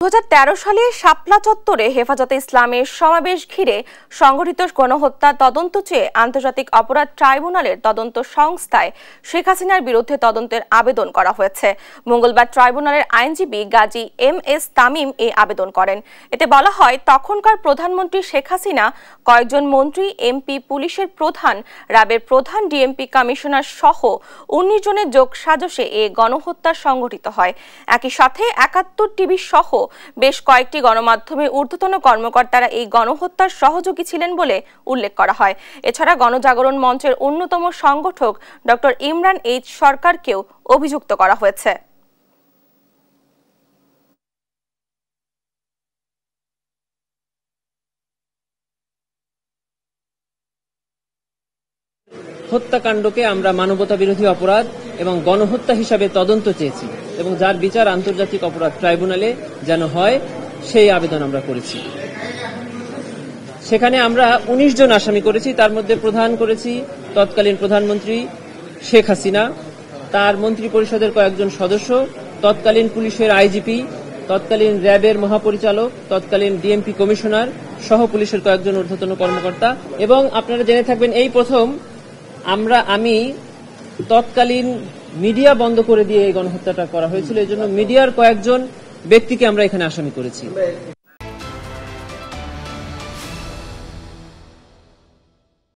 2013 সালে শাপলা চত্বরে হেফাজতে ইসলামের সমাবেশ ঘিরে সংঘটিত গণহত্যা তদন্ত চেয়ে আন্তর্জাতিক অপরাধ ট্রাইব্যুনালের তদন্ত সংস্থায় শেখ হাসিনার বিরুদ্ধে তদন্তের আবেদন করা হয়েছে। মঙ্গলবার ট্রাইব্যুনালের আইনজীবী গাজী এম.এস. তামিম এই আবেদন করেন। এতে বলা হয়, তখনকার প্রধানমন্ত্রী শেখ হাসিনা, কয়েকজন মন্ত্রী, এমপি, পুলিশের প্রধান, র্যাবের প্রধান, ডিএমপি কমিশনার সহ 19 জনের যোগসাজশে এ গণহত্যা সংঘটিত হয়। একই সাথে 71 টিভি সহ বেশ কয়েকটি গণমাধ্যমে ঊর্ধ্বতন কর্মকর্তারা এই গণহত্যার সহযোগী ছিলেন বলে উল্লেখ করা হয়। এছাড়া গণজাগরণ মঞ্চের অন্যতম সংগঠক ডক্টর ইমরান এইচ সরকারকেও অভিযুক্ত করা হয়েছে। হত্যাকাণ্ডকে আমরা মানবতা বিরোধী অপরাধ এবং গণহত্যা হিসাবে তদন্ত চেয়েছি এবং যার বিচার আন্তর্জাতিক অপরাধ ট্রাইব্যুনালে যেন হয় সেই আবেদন আমরা করেছি। সেখানে আমরা 19 জন আসামি করেছি। তার মধ্যে প্রধান করেছি তৎকালীন প্রধানমন্ত্রী শেখ হাসিনা, তার মন্ত্রী পরিষদের কয়েকজন সদস্য, তৎকালীন পুলিশের আইজিপি, তৎকালীন র্যাবের মহাপরিচালক, তৎকালীন ডিএমপি কমিশনার সহ পুলিশের কয়েকজন ঊর্ধ্বতন কর্মকর্তা। এবং আপনারা জেনে থাকবেন, এই প্রথম আমি তৎকালীন মিডিয়া বন্ধ করে দিয়ে এই গণহত্যাটা করা হয়েছিল। এই জন্য মিডিয়ার কয়েকজন ব্যক্তিকে আমরা এখানে আসামি করেছি।